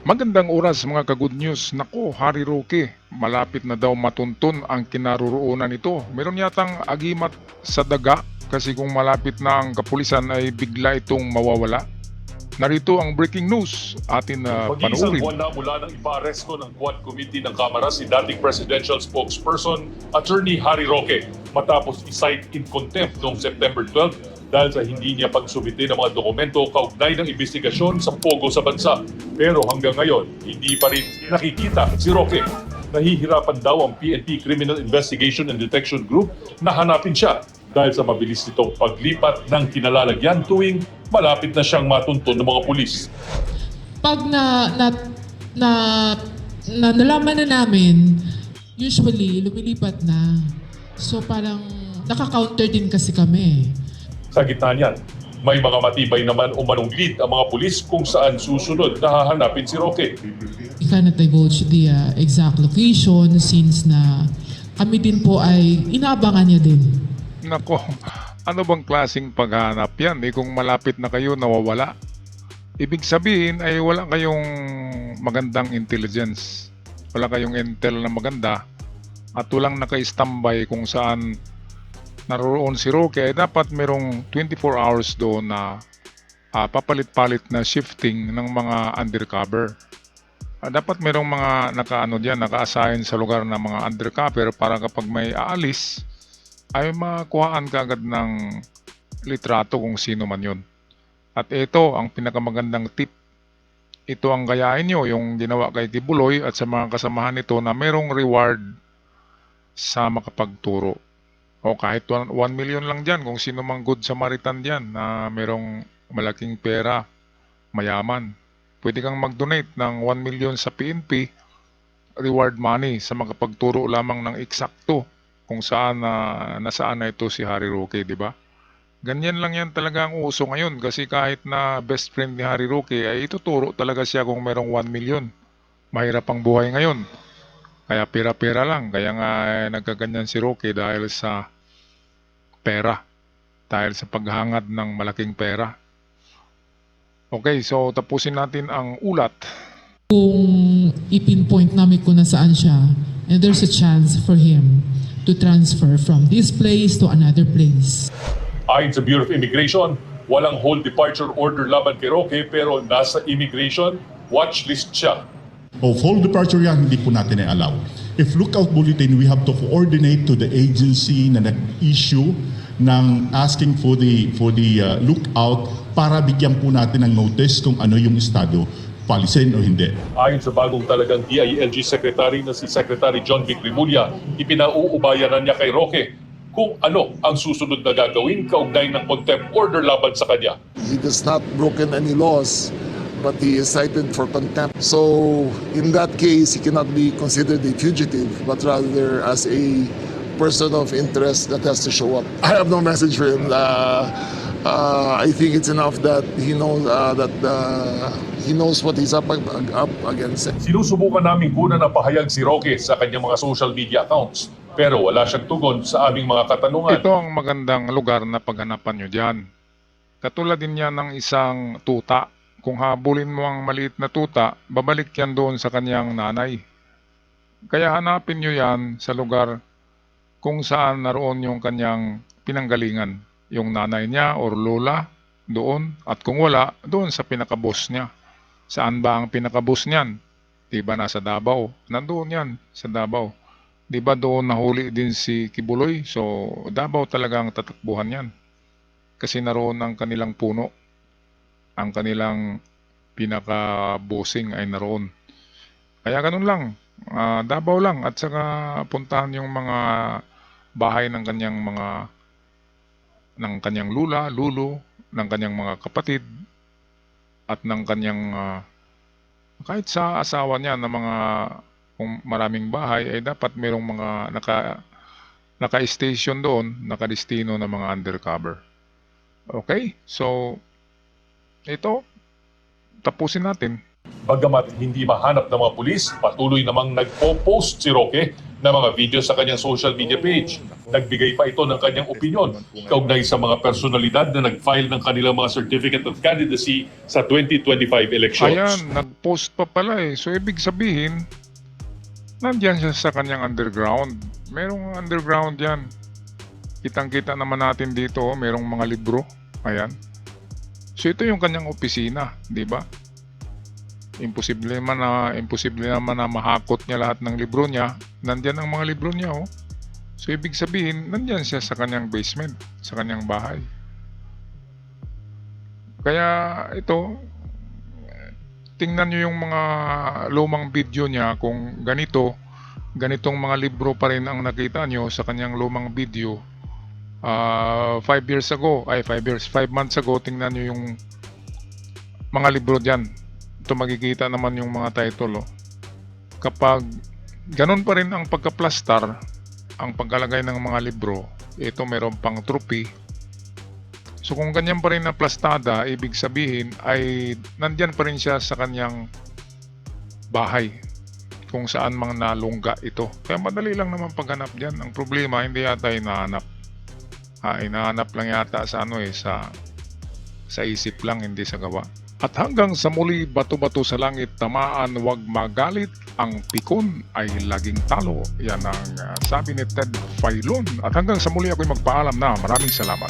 Magandang oras mga ka-good news. Nako, Harry Roque, malapit na daw matuntun ang kinaroroonan nito. Meron yatang agimat sa daga kasi kung malapit na ang kapulisan ay bigla itong mawawala. Narito ang breaking news. Atin na Mag-iisang panoorin. buwan na mula ng ipaaresto ng Quad Committee ng Kamara si dating presidential spokesperson Attorney Harry Roque matapos i-cite in contempt noong September 12 dahil sa hindi niya pagsubite ng mga dokumento kaugnay ng investigasyon sa pogo sa bansa. Pero hanggang ngayon, hindi pa rin nakikita si Roque. Nahihirapan daw ang PNP Criminal Investigation and Detection Group na hanapin siya dahil sa mabilis nitong paglipat ng kinalalagyan tuwing malapit na siyang matuntun ng mga pulis. Pag nalaman na namin, usually lumilipat na. So parang nakaka-counter din kasi kami. Sa gitna niyan, may mga matibay naman umanong lead ang mga pulis kung saan susunod na hahanapin si Roque. We cannot divulge the exact location since na kami din po ay inaabangan niya din. Nako, ano bang klaseng paghanap yan? Kung malapit na kayo nawawala. Ibig sabihin ay wala kayong magandang intelligence. Wala kayong intel na maganda. At walang naka-standby kung saan naroroon si Roque, ay dapat merong 24 hours doon na papalit-palit na shifting ng mga undercover. Dapat merong mga naka-assign sa lugar ng mga undercover para kapag may aalis, ay makuhaan ka agad ng litrato kung sino man yun. At ito ang pinakamagandang tip. Ito ang gayahin nyo, yung ginawa kay Kibuloy at sa mga kasamahan nito na merong reward sa makapagturo. O kahit 1 million lang dyan, kung sino mang good Samaritan dyan na merong malaking pera, mayaman. Pwede kang mag-donate ng 1 million sa PNP, reward money sa makapagturo lamang ng eksakto kung saan nasaan na ito si Harry Roque, di ba? Ganyan lang yan talaga ang uso ngayon kasi kahit na best friend ni Harry Roque ay ituturo talaga siya kung merong 1 million. Mahirap ang buhay ngayon. Kaya pera-pera lang. Kaya nga nagkaganyan si Roque dahil sa pera. Dahil sa paghangad ng malaking pera. Okay, so tapusin natin ang ulat. Kung ipinpoint namin kung nasaan siya, and there's a chance for him to transfer from this place to another place. Ayon sa Bureau of Immigration, walang hold departure order laban kay Roque pero nasa immigration watch list siya. Of whole departure yan, hindi po natin i-allow. If lookout bulletin, we have to coordinate to the agency na nag-issue ng asking for the lookout para bigyan po natin ng notice kung ano yung estado, palisin o hindi. Ayon sa bagong talagang DILG Secretary na si Secretary John Vic Rimulya, ipinauubayanan niya kay Roque kung ano ang susunod na gagawin kaugnay ng contempt order laban sa kanya. He has not broken any laws, but he is cited for contempt. So in that case, he cannot be considered a fugitive, but rather as a person of interest that has to show up. I have no message for him. I think it's enough that he knows he knows what he's up against. Sinusubukan namin kunan ng pahayag si Roque sa kanyang mga social media accounts pero wala siyang tugon sa aming mga katanungan. Ito ang magandang lugar na paghanapan nyo dyan. Katulad din yan ng isang tuta. Kung habulin mo ang maliit na tuta, babalik yan doon sa kanyang nanay. Kaya hanapin nyo yan sa lugar kung saan naroon yung kanyang pinanggalingan. Yung nanay niya or lola doon, at kung wala, doon sa pinakaboss niya. Saan ba ang pinakaboss niyan? Diba nasa Davao? Nandoon yan sa Davao. Diba doon nahuli din si Kibuloy? So Davao talaga ang tatakbuhan yan. Kasi naroon ang kanilang puno. Ang kanilang pinaka-bossing ay naroon. Kaya ganun lang. Davao lang. At saka puntahan yung mga bahay ng kanyang lula, lulo, ng kanyang mga kapatid, at ng kanyang kahit sa asawa niya na mga kung maraming bahay ay dapat merong mga naka-station doon, nakadestino na mga undercover. Okay? So ito, tapusin natin. Bagamat hindi mahanap ng mga pulis, patuloy namang nagpo-post si Roque na mga video sa kanyang social media page. Nagbigay pa ito ng kanyang opinyon kaugnay sa mga personalidad na nag-file ng kanilang mga certificate of candidacy sa 2025 elections. Ayan, nag-post pa pala eh. So, ibig sabihin, nandyan siya sa kanyang underground. Merong underground yan. Kitang-kita naman natin dito, oh, merong mga libro. Ayan. So, ito yung kanyang opisina, di ba? Imposible naman na mahakot niya lahat ng libro niya. Nandyan ang mga libro niya, oh. So, ibig sabihin, nandyan siya sa kanyang basement, sa kanyang bahay. Kaya, ito, tingnan nyo yung mga lumang video niya kung ganitong mga libro pa rin ang nakita nyo sa kanyang lumang video. 5 months ago, tingnan nyo yung mga libro dyan. Ito makikita naman yung mga title. Oh. Kapag ganun pa rin ang pagka-plastar, ang pagkalagay ng mga libro, ito meron pang trophy. So kung ganyan pa rin na plastada, ibig sabihin ay nandyan pa rin siya sa kanyang bahay kung saan mang nalungga ito. Kaya madali lang naman paghanap dyan. Ang problema, hindi yata hinahanap. Hinahanap lang yata sa sa isip lang, hindi sa gawa. At hanggang sa muli, bato-bato sa langit, tamaan, wag magalit, ang pikon ay laging talo. Yan ang sabi ni Ted Filon. At hanggang sa muli, ako'y magpaalam na. Maraming salamat.